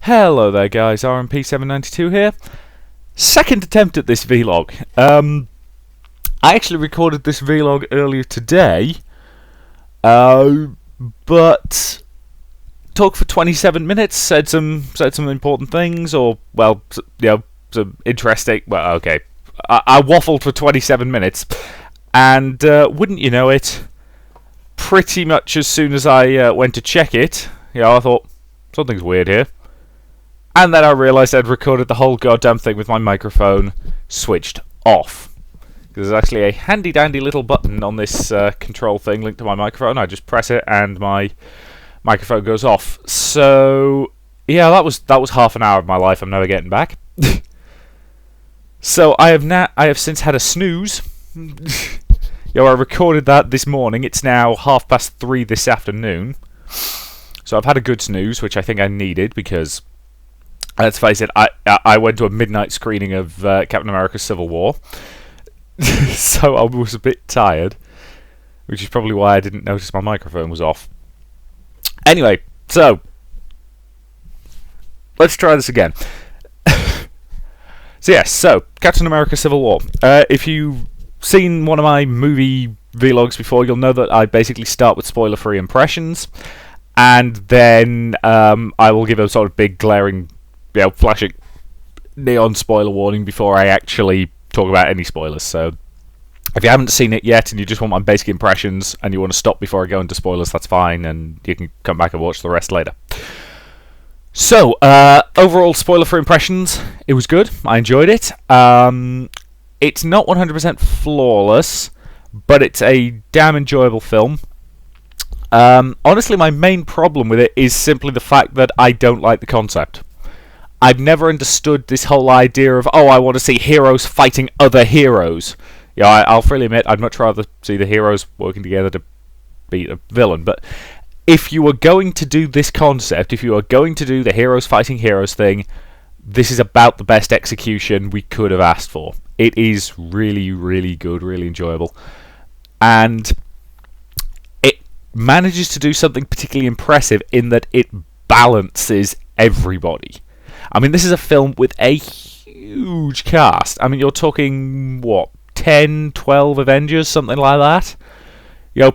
Hello there guys, RMP792 here. Second attempt at this vlog. I actually recorded this vlog earlier today, but talked for 27 minutes, said some important things, or, well, some interesting, well, okay. I waffled for 27 minutes, and wouldn't you know it, pretty much as soon as I went to check it, I thought, something's weird here. And then I realised I'd recorded the whole goddamn thing with my microphone switched off. There's actually a handy-dandy little button on this control thing linked to my microphone. I just press it and my microphone goes off. So, yeah, that was half an hour of my life I'm never getting back. So I have since had a snooze. I recorded that this morning. It's now 3:30 this afternoon. So I've had a good snooze, which I think I needed because, let's face it, I went to a midnight screening of Captain America Civil War. So I was a bit tired, which is probably why I didn't notice my microphone was off. Anyway, so let's try this again. So Captain America Civil War. If you've seen one of my movie vlogs before, you'll know that I basically start with spoiler-free impressions, and then I will give a sort of big glaring, flashing neon spoiler warning before I actually talk about any spoilers. So if you haven't seen it yet and you just want my basic impressions and you want to stop before I go into spoilers, that's fine, and you can come back and watch the rest later. So, overall spoiler-free impressions, it was good. I enjoyed it. It's not 100% flawless, but it's a damn enjoyable film. Honestly, my main problem with it is simply the fact that I don't like the concept. I've never understood this whole idea of, I want to see heroes fighting other heroes. I'll freely admit, I'd much rather see the heroes working together to beat a villain, but if you were going to do this concept, if you were going to do the heroes fighting heroes thing, this is about the best execution we could have asked for. It is really, really good, really enjoyable. And it manages to do something particularly impressive in that it balances everybody. I mean, this is a film with a huge cast. I mean, you're talking, 10, 12 Avengers, something like that?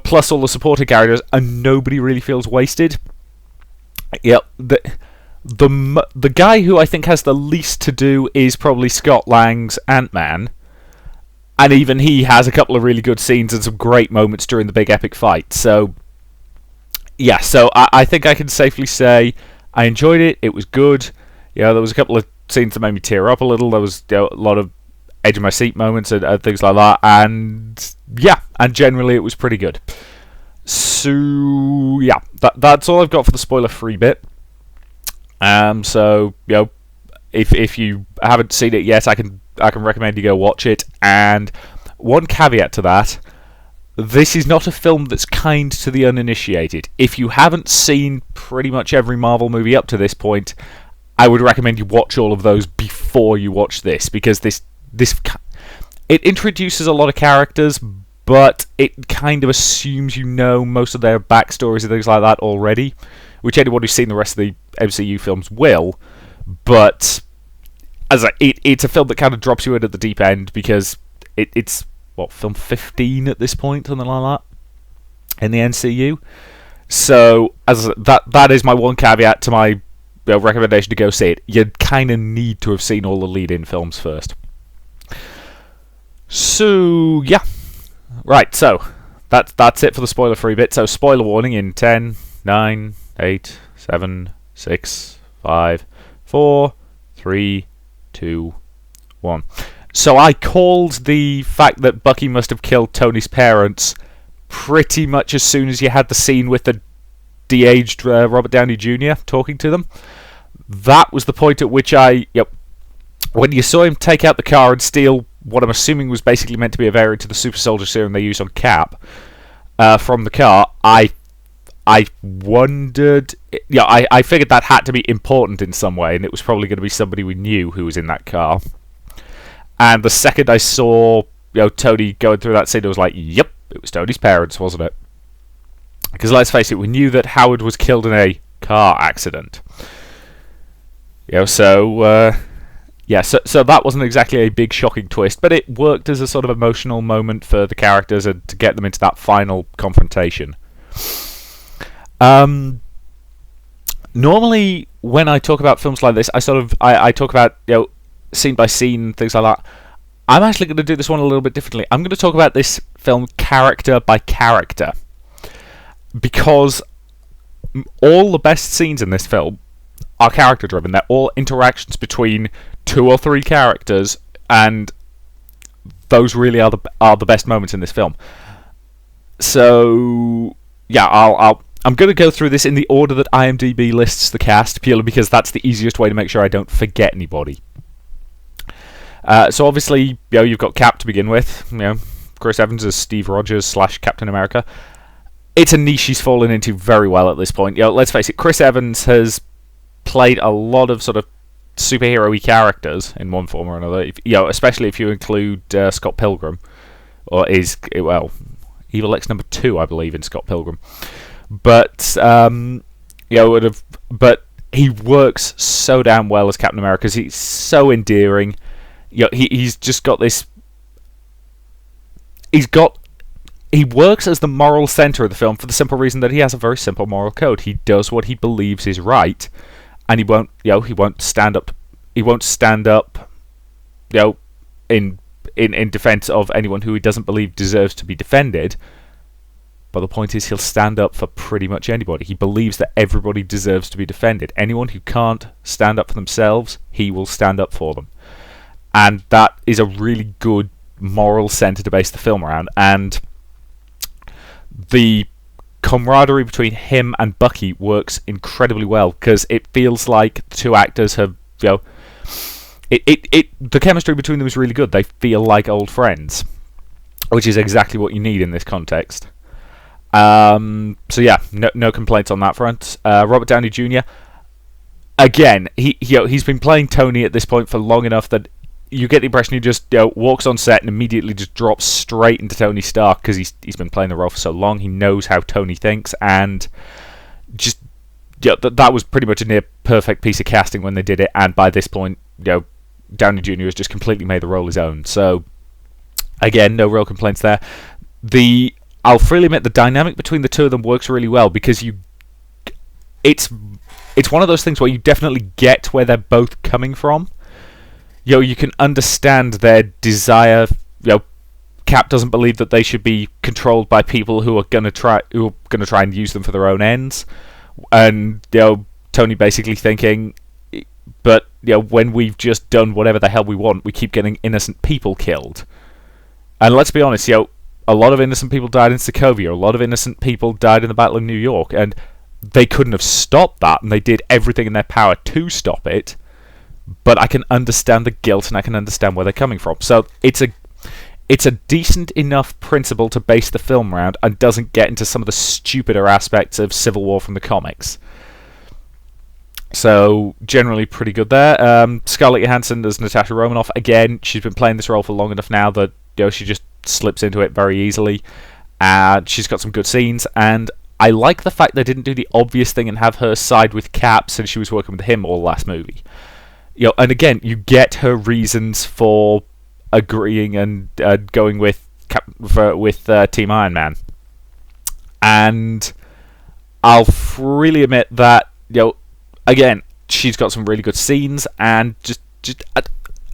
Plus all the supporting characters, and nobody really feels wasted. The guy who I think has the least to do is probably Scott Lang's Ant-Man, and even he has a couple of really good scenes and some great moments during the big epic fight. So, yeah, I think I can safely say I enjoyed it. It was good. There was a couple of scenes that made me tear up a little. There was a lot of edge of my seat moments and things like that, and generally it was pretty good. So that's all I've got for the spoiler-free bit. If you haven't seen it yet, I can recommend you go watch it. And one caveat to that: this is not a film that's kind to the uninitiated. If you haven't seen pretty much every Marvel movie up to this point, I would recommend you watch all of those before you watch this, because it introduces a lot of characters, but it kind of assumes you know most of their backstories and things like that already, which anyone who's seen the rest of the MCU films will. But it's a film that kind of drops you in at the deep end, because it's film 15 at this point, something like that, in the MCU. So that is my one caveat to my recommendation to go see it. You kind of need to have seen all the lead-in films first. So, right, so that's it for the spoiler-free bit. So, spoiler warning in 10, 9, 8, 7, 6, 5, 4, 3, 2, 1. So, I called the fact that Bucky must have killed Tony's parents pretty much as soon as you had the scene with the de-aged Robert Downey Jr. talking to them. That was the point at which when you saw him take out the car and steal what I'm assuming was basically meant to be a variant to the super soldier serum they use on Cap from the car, I wondered... I figured that had to be important in some way, and it was probably going to be somebody we knew who was in that car. And the second I saw Tony going through that scene, I was like, yep, it was Tony's parents, wasn't it? Because let's face it, we knew that Howard was killed in a car accident. So that wasn't exactly a big shocking twist, but it worked as a sort of emotional moment for the characters and to get them into that final confrontation. Normally, when I talk about films like this, I talk about scene by scene, things like that. I'm actually going to do this one a little bit differently. I'm going to talk about this film character by character, because all the best scenes in this film are character driven. They're all interactions between 2 or 3 characters, and those really are the best moments in this film. So yeah, I'm going to go through this in the order that IMDb lists the cast, purely because that's the easiest way to make sure I don't forget anybody. So obviously, you've got Cap to begin with. Chris Evans as Steve Rogers / Captain America. It's a niche he's fallen into very well at this point. Let's face it, Chris Evans has played a lot of sort of superhero-y characters in one form or another. Especially if you include Scott Pilgrim, or Evil X number 2, I believe, in Scott Pilgrim. But but he works so damn well as Captain America because he's so endearing. He's just got this. He works as the moral center of the film for the simple reason that he has a very simple moral code. He does what he believes is right, and he won't stand up. He won't stand up, in defense of anyone who he doesn't believe deserves to be defended. But the point is, he'll stand up for pretty much anybody. He believes that everybody deserves to be defended. Anyone who can't stand up for themselves, he will stand up for them. And that is a really good moral center to base the film around. And the camaraderie between him and Bucky works incredibly well, because it feels like the two actors have, the chemistry between them is really good. They feel like old friends, which is exactly what you need in this context. So yeah, no complaints on that front. Robert Downey Jr. Again, he's been playing Tony at this point for long enough that you get the impression he just walks on set and immediately just drops straight into Tony Stark, because he's been playing the role for so long. He knows how Tony thinks, and just that was pretty much a near perfect piece of casting when they did it. And by this point, Downey Jr. has just completely made the role his own. So again, no real complaints there. I'll freely admit the dynamic between the two of them works really well, because it's one of those things where you definitely get where they're both coming from. You can understand their desire. Cap doesn't believe that they should be controlled by people who are gonna try and use them for their own ends, and Tony basically thinking, but when we've just done whatever the hell we want, we keep getting innocent people killed. And let's be honest, a lot of innocent people died in Sokovia. A lot of innocent people died in the Battle of New York, and they couldn't have stopped that, and they did everything in their power to stop it. But I can understand the guilt, and I can understand where they're coming from. So it's a decent enough principle to base the film around, and doesn't get into some of the stupider aspects of Civil War from the comics. So generally pretty good there. Scarlett Johansson as Natasha Romanoff. Again, she's been playing this role for long enough now that she just slips into it very easily. She's got some good scenes, and I like the fact they didn't do the obvious thing and have her side with Cap, since she was working with him all last movie. And again, you get her reasons for agreeing and going with Team Iron Man. And I'll freely admit that again, she's got some really good scenes, and just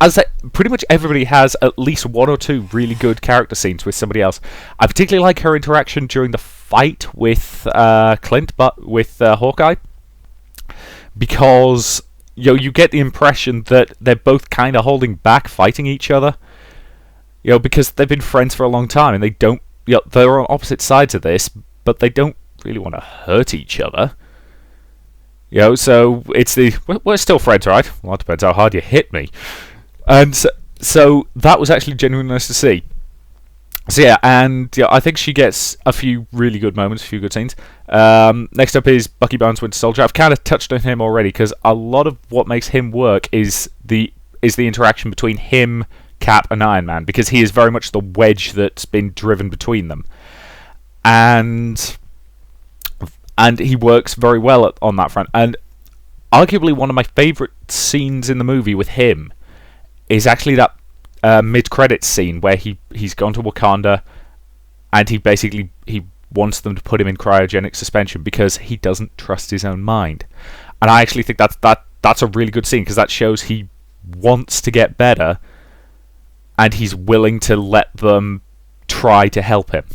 as I say, pretty much everybody has at least 1 or 2 really good character scenes with somebody else. I particularly like her interaction during the fight with with Hawkeye, because you get the impression that they're both kind of holding back fighting each other, because they've been friends for a long time, and they don't, they're on opposite sides of this, but they don't really want to hurt each other. So it's we're still friends, right? Well, it depends how hard you hit me. And so that was actually genuinely nice to see. So yeah, and I think she gets a few really good moments, a few good scenes. Next up is Bucky Barnes, Winter Soldier. I've kind of touched on him already, because a lot of what makes him work is the interaction between him, Cap, and Iron Man, because he is very much the wedge that's been driven between them, and he works very well on that front. And arguably one of my favourite scenes in the movie with him is actually that mid-credits scene where he's gone to Wakanda and he wants them to put him in cryogenic suspension because he doesn't trust his own mind. And I actually think that's a really good scene because that shows he wants to get better and he's willing to let them try to help him.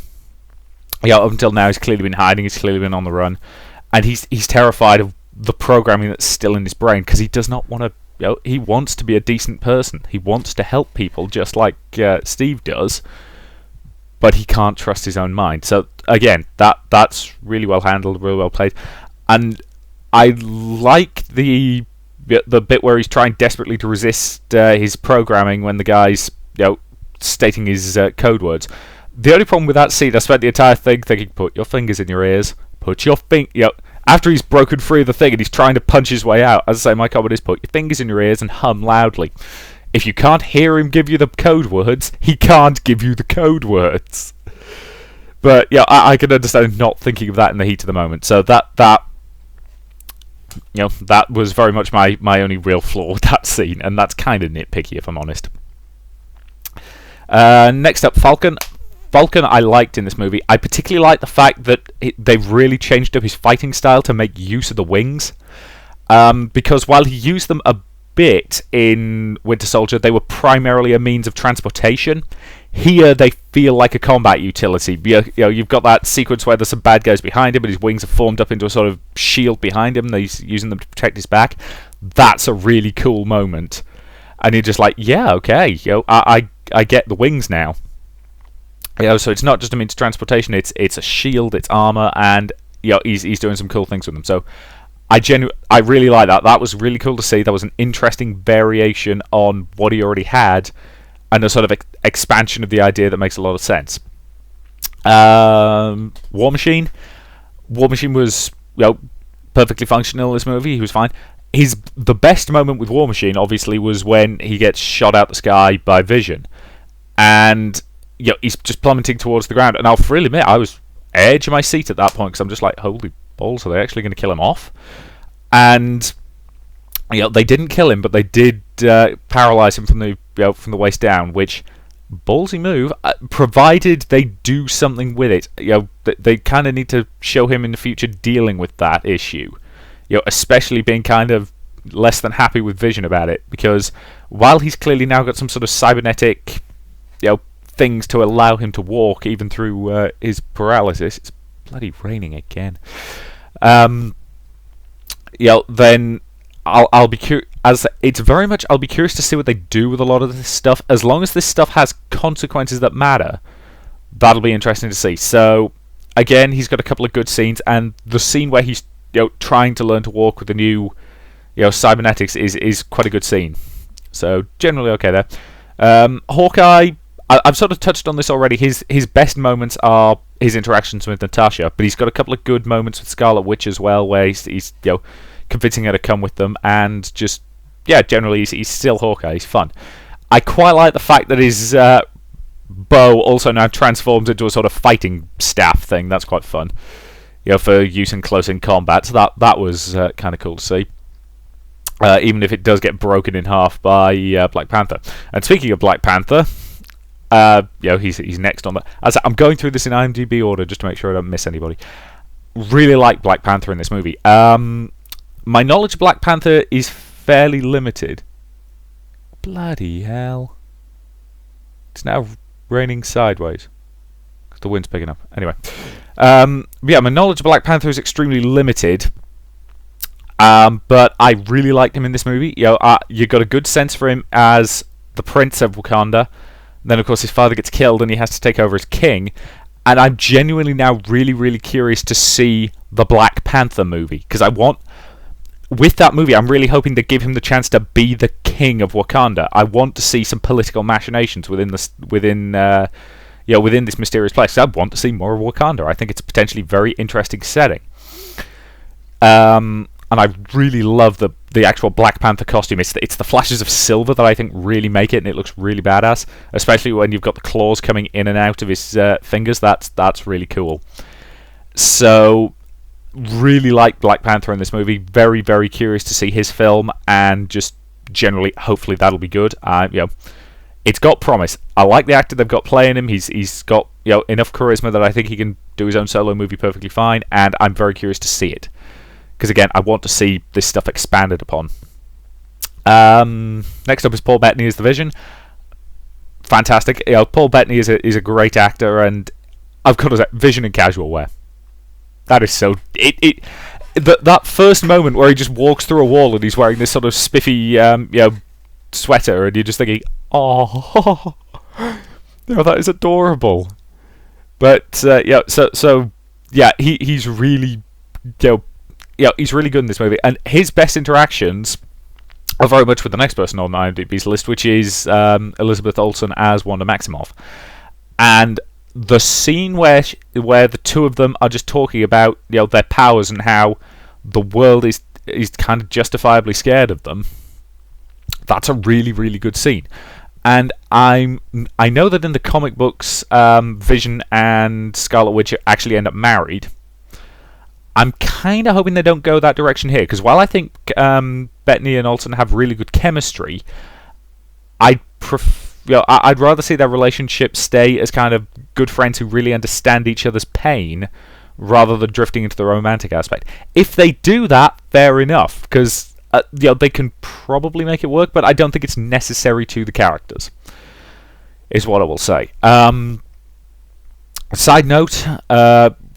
Up until now he's clearly been hiding, he's clearly been on the run, and he's terrified of the programming that's still in his brain because he does not want to. He wants to be a decent person. He wants to help people just like Steve does, but he can't trust his own mind. So again, that's really well handled, really well played, and I like the bit where he's trying desperately to resist his programming when the guy's stating his code words. The only problem with that scene, I spent the entire thing thinking, put your fingers in your ears, put your after he's broken free of the thing and he's trying to punch his way out, as I say, my comment is put your fingers in your ears and hum loudly. If you can't hear him give you the code words, he can't give you the code words. But I can understand not thinking of that in the heat of the moment. So that was very much my only real flaw with that scene, and that's kind of nitpicky if I'm honest. Next up, Falcon. Falcon I liked in this movie. I particularly like the fact that they've really changed up his fighting style to make use of the wings. Because while he used them a bit in Winter Soldier, they were primarily a means of transportation. Here they feel like a combat utility. You've got that sequence where there's some bad guys behind him, but his wings are formed up into a sort of shield behind him. He's using them to protect his back. That's a really cool moment. And you're just like, yeah, okay, I get the wings now. So it's not just a means of transportation; it's a shield, it's armor, and he's doing some cool things with them. So I really like that. That was really cool to see. That was an interesting variation on what he already had, and a sort of expansion of the idea that makes a lot of sense. War Machine was perfectly functional in this movie. He was fine. The best moment with War Machine obviously was when he gets shot out the sky by Vision, and he's just plummeting towards the ground. And I'll freely admit, I was edge of my seat at that point because I'm just like, holy balls, are they actually going to kill him off? And they didn't kill him, but they did paralyze him from the waist down, which ballsy move. Provided they do something with it, they kind of need to show him in the future dealing with that issue. Especially being kind of less than happy with Vision about it, because while he's clearly now got some sort of cybernetic, things to allow him to walk even through his paralysis. It's bloody raining again. Then I'll be curious. I'll be curious to see what they do with a lot of this stuff. As long as this stuff has consequences that matter, that'll be interesting to see. So again, he's got a couple of good scenes, and the scene where he's trying to learn to walk with the new cybernetics is quite a good scene. So generally okay there. Hawkeye, I've sort of touched on this already. His best moments are his interactions with Natasha, but he's got a couple of good moments with Scarlet Witch as well, where he's convincing her to come with them, and just generally he's still Hawkeye. He's fun. I quite like the fact that his bow also now transforms into a sort of fighting staff thing. That's quite fun, for use in close-in combat. So that was kind of cool to see. Even if it does get broken in half by Black Panther. And speaking of Black Panther, he's next on that. As I'm going through this in IMDb order just to make sure I don't miss anybody. Really like Black Panther in this movie. My knowledge of Black Panther is fairly limited. Bloody hell! It's now raining sideways because the wind's picking up. Anyway, my knowledge of Black Panther is extremely limited. But I really liked him in this movie. You got a good sense for him as the Prince of Wakanda. Then, of course, his father gets killed and he has to take over as king. And I'm genuinely now really, really curious to see the Black Panther movie. Because with that movie, I'm really hoping to give him the chance to be the king of Wakanda. I want to see some political machinations within this mysterious place. I want to see more of Wakanda. I think it's a potentially very interesting setting. And I really love the actual Black Panther costume. It's the flashes of silver that I think really make it, and it looks really badass. Especially when you've got the claws coming in and out of his fingers. That's really cool. So really like Black Panther in this movie. Very, very curious to see his film, and just generally, hopefully that'll be good. It's got promise. I like the actor they've got playing him. He's got enough charisma that I think he can do his own solo movie perfectly fine, and I'm very curious to see it. Because again, I want to see this stuff expanded upon. Next up is Paul Bettany as the Vision. Fantastic. Paul Bettany is a great actor, and I've got to say, Vision in casual wear. That is so... That first moment where he just walks through a wall and he's wearing this sort of spiffy sweater, and you're just thinking, oh, that is adorable. But he's really he's really good in this movie, and his best interactions are very much with the next person on IMDb's list, which is Elizabeth Olsen as Wanda Maximoff. And the scene where the two of them are just talking about their powers and how the world is kind of justifiably scared of them, that's a really, really good scene. And I know that in the comic books, Vision and Scarlet Witch actually end up married. I'm kind of hoping they don't go that direction here, because while I think Bettany and Olsen have really good chemistry, I'd rather see their relationship stay as kind of good friends who really understand each other's pain, rather than drifting into the romantic aspect. If they do that, fair enough, because they can probably make it work, but I don't think it's necessary to the characters, is what I will say. Side note,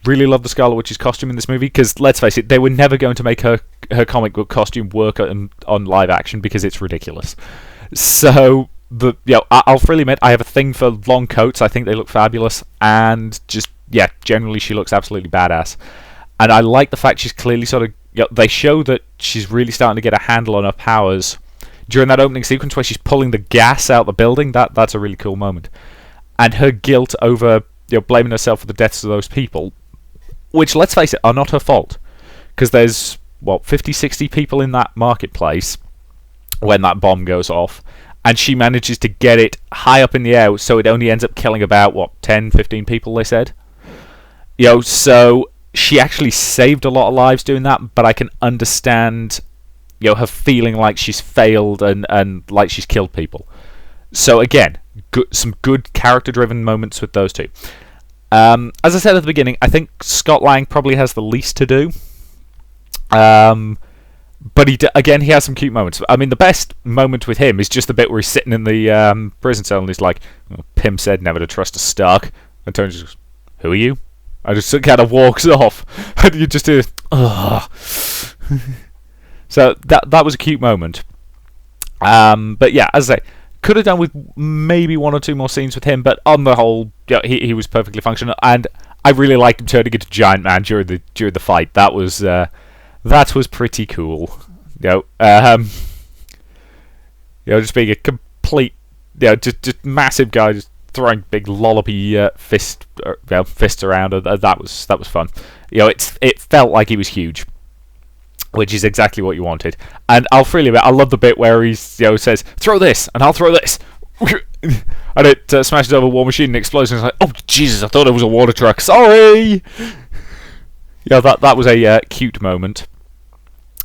really love the Scarlet Witch's costume in this movie, because let's face it, they were never going to make her comic book costume work on live action, because it's ridiculous. So I'll freely admit I have a thing for long coats. I think they look fabulous, and just generally she looks absolutely badass. And I like the fact she's clearly sort of they show that she's really starting to get a handle on her powers during that opening sequence where she's pulling the gas out the building. That's a really cool moment, and her guilt over blaming herself for the deaths of those people, which, let's face it, are not her fault, because there's 50-60 people in that marketplace when that bomb goes off, and she manages to get it high up in the air, so it only ends up killing about 10-15 people, they said. So she actually saved a lot of lives doing that, but I can understand her feeling like she's failed and like she's killed people. So again, some good character-driven moments with those two. As I said at the beginning, I think Scott Lang probably has the least to do. But he has some cute moments. I mean, the best moment with him is just the bit where he's sitting in the prison cell and he's like, Pym said never to trust a Stark. And Tony just goes, who are you? And just kind of walks off. And you just do, ugh. So that was a cute moment. But yeah, as I say, could have done with maybe one or two more scenes with him, but on the whole, he was perfectly functional, and I really liked him turning into Giant Man during the fight. That was pretty cool. Just being a complete, just massive guy, just throwing big lollopy fists around. That was fun. It felt like he was huge, which is exactly what you wanted. And I'll freely admit, I love the bit where he says, throw this, and I'll throw this. And it smashes over War Machine and explodes, and it's like, oh, Jesus, I thought it was a water truck. Sorry! That was a cute moment.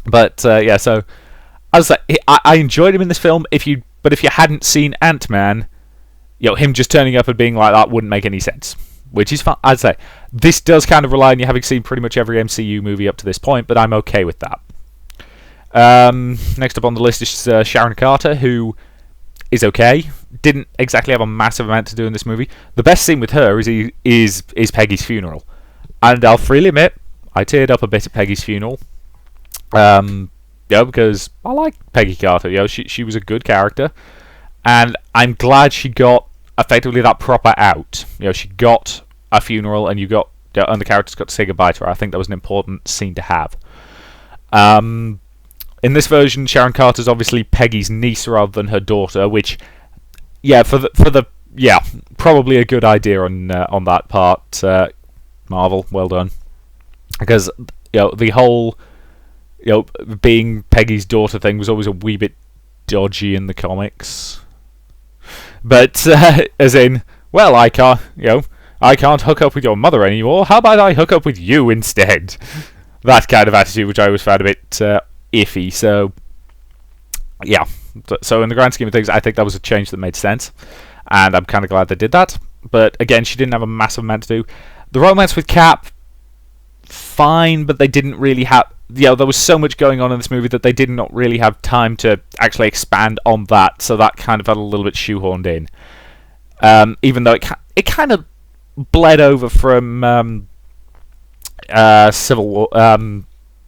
But, so, as I say, I enjoyed him in this film, but if you hadn't seen Ant-Man, him just turning up and being like that wouldn't make any sense. Which is fun. I'd say this does kind of rely on you having seen pretty much every MCU movie up to this point, but I'm okay with that. Next up on the list is Sharon Carter, who is okay. Didn't exactly have a massive amount to do in this movie. The best scene with her is Peggy's funeral, and I'll freely admit I teared up a bit at Peggy's funeral. Because I like Peggy Carter. She was a good character, and I'm glad she got effectively that proper out. She got a funeral, and and the characters got to say goodbye to her. I think that was an important scene to have. In this version, Sharon Carter's obviously Peggy's niece rather than her daughter, which, probably a good idea on that part. Marvel, well done, because the whole being Peggy's daughter thing was always a wee bit dodgy in the comics. But as in, well, I can't hook up with your mother anymore. How about I hook up with you instead? that kind of attitude, which I always found a bit iffy. So, yeah. So in the grand scheme of things, I think that was a change that made sense, and I'm kind of glad they did that. But again, she didn't have a massive amount to do. The romance with Cap, fine, but they didn't really have... there was so much going on in this movie that they did not really have time to actually expand on that, so that kind of felt a little bit shoehorned in. Even though it kind of bled over from Civil War,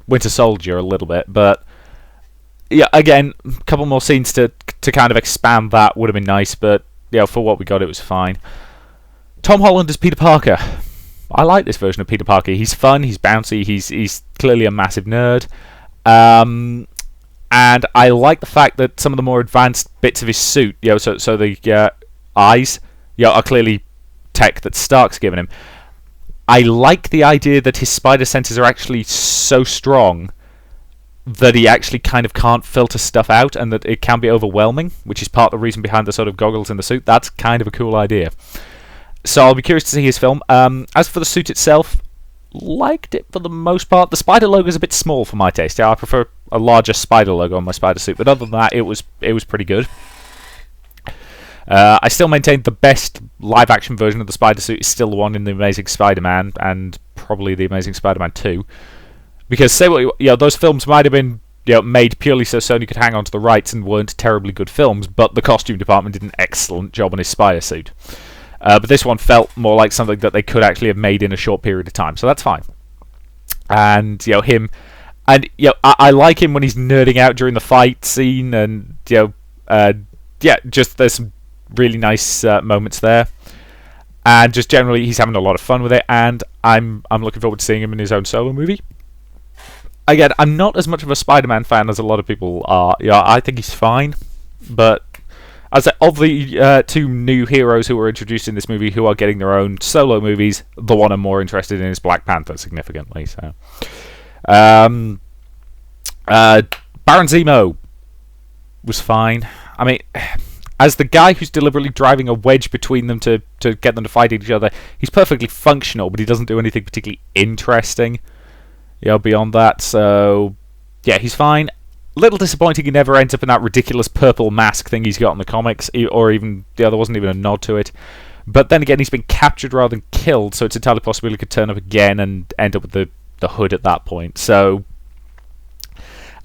Winter Soldier a little bit, but yeah, again, a couple more scenes to kind of expand that would have been nice, but for what we got, it was fine. Tom Holland as Peter Parker. I like this version of Peter Parker. He's fun, he's bouncy, he's clearly a massive nerd. And I like the fact that some of the more advanced bits of his suit, so the eyes, are clearly tech that Stark's given him. I like the idea that his spider senses are actually so strong that he actually kind of can't filter stuff out, and that it can be overwhelming, which is part of the reason behind the sort of goggles in the suit. That's kind of a cool idea. So I'll be curious to see his film. As for the suit itself, liked it for the most part. The spider logo is a bit small for my taste. I prefer a larger spider logo on my spider suit, but other than that, it was pretty good. I still maintain the best live-action version of the spider suit is still the one in The Amazing Spider-Man, and probably The Amazing Spider-Man 2. Because say what those films might have been made purely so Sony could hang on to the rights and weren't terribly good films, but the costume department did an excellent job on his spider suit. But this one felt more like something that they could actually have made in a short period of time, so that's fine. And him, and I like him when he's nerding out during the fight scene, and just there's some really nice moments there, and just generally he's having a lot of fun with it, and I'm looking forward to seeing him in his own solo movie. Again, I'm not as much of a Spider-Man fan as a lot of people are. I think he's fine, but as of the two new heroes who were introduced in this movie who are getting their own solo movies, the one I'm more interested in is Black Panther significantly. So, Baron Zemo was fine. I mean, as the guy who's deliberately driving a wedge between them to get them to fight each other, he's perfectly functional, but he doesn't do anything particularly interesting. Beyond that, so yeah, he's fine. Little disappointing he never ends up in that ridiculous purple mask thing he's got in the comics, or even there wasn't even a nod to it. But then again, he's been captured rather than killed, so it's entirely possible he could turn up again and end up with the hood at that point. So,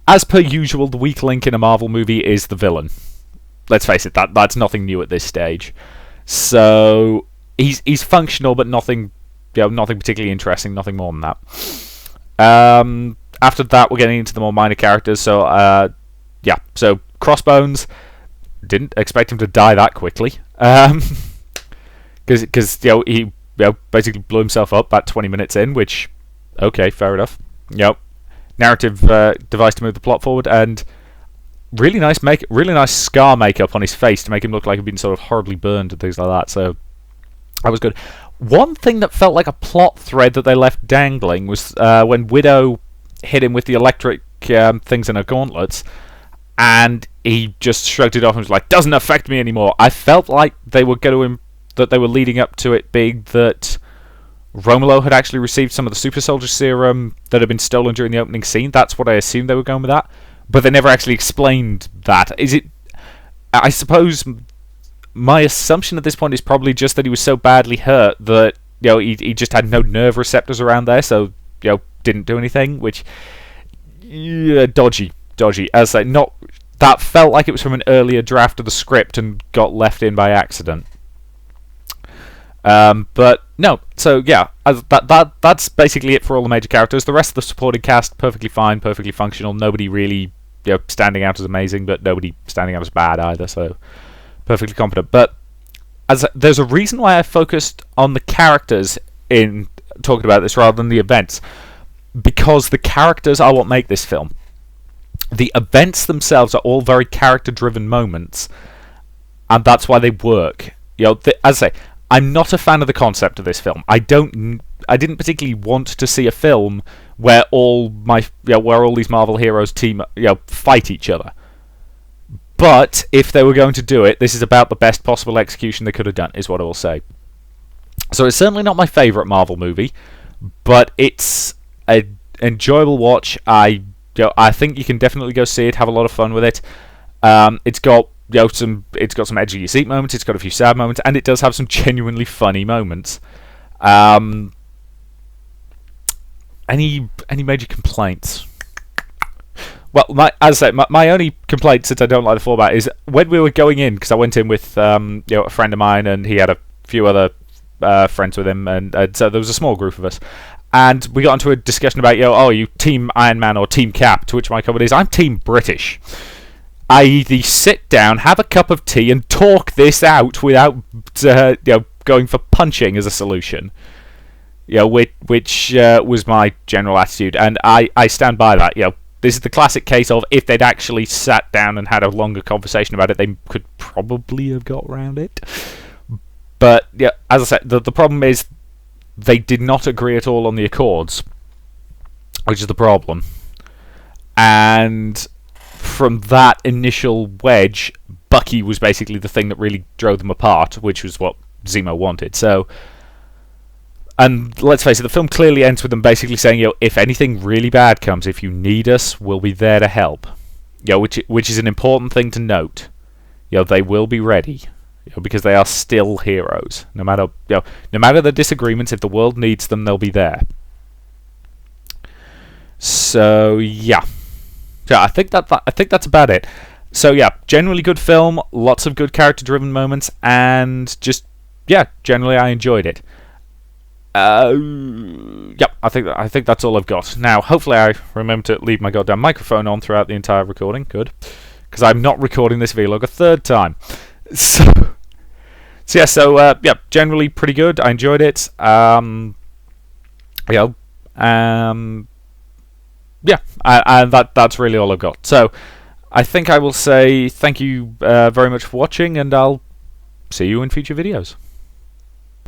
as per usual, the weak link in a Marvel movie is the villain. Let's face it, that's nothing new at this stage. So he's functional, but nothing particularly interesting, nothing more than that. After that, we're getting into the more minor characters. So, so Crossbones, didn't expect him to die that quickly. Because he basically blew himself up about 20 minutes in, which, okay, fair enough. Narrative device to move the plot forward, and really nice scar makeup on his face to make him look like he'd been sort of horribly burned and things like that. So that was good. One thing that felt like a plot thread that they left dangling was when Widow hit him with the electric things in her gauntlets, and he just shrugged it off and was like, "Doesn't affect me anymore." I felt like they were leading up to it being that Romolo had actually received some of the super soldier serum that had been stolen during the opening scene. That's what I assumed they were going with that, but they never actually explained that. Is it? I suppose my assumption at this point is probably just that he was so badly hurt that he just had no nerve receptors around there, so didn't do anything, which dodgy. As I say, not that felt like it was from an earlier draft of the script and got left in by accident. But no, so yeah, that's basically it for all the major characters. The rest of the supporting cast, perfectly fine, perfectly functional. Nobody really standing out as amazing, but nobody standing out as bad either. So perfectly competent. But there's a reason why I focused on the characters in talking about this rather than the events, because the characters are what make this film. The events themselves are all very character-driven moments, and that's why they work. As I say, I'm not a fan of the concept of this film. I didn't particularly want to see a film where all these Marvel heroes fight each other. But if they were going to do it, this is about the best possible execution they could have done, is what I will say. So it's certainly not my favourite Marvel movie, but it's enjoyable watch. I think you can definitely go see it, have a lot of fun with it. It's got it's got some edge of your seat moments, it's got a few sad moments, and it does have some genuinely funny moments. Any major complaints? Well, as I say, my only complaint, since I don't like the format, is when we were going in, because I went in with a friend of mine, and he had a few other friends with him, and so there was a small group of us, and we got into a discussion about, are you Team Iron Man or Team Cap? To which my comment is, I'm Team British. I.e., sit down, have a cup of tea, and talk this out without going for punching as a solution. Which was my general attitude, and I stand by that. This is the classic case of, if they'd actually sat down and had a longer conversation about it, they could probably have got around it. But as I said, the problem is they did not agree at all on the Accords, which is the problem. And from that initial wedge, Bucky was basically the thing that really drove them apart, which was what Zemo wanted. So, and let's face it, the film clearly ends with them basically saying, if anything really bad comes, if you need us, we'll be there to help. Which is an important thing to note. They will be ready, because they are still heroes. No matter the disagreements, if the world needs them, they'll be there. So yeah, I think that's about it. So yeah, generally good film, lots of good character-driven moments, and just generally I enjoyed it. I think that's all I've got. Now, hopefully I remember to leave my goddamn microphone on throughout the entire recording. Good. Because I'm not recording this vlog a third time. So generally pretty good. I enjoyed it. And that's really all I've got. So, I think I will say thank you very much for watching, and I'll see you in future videos.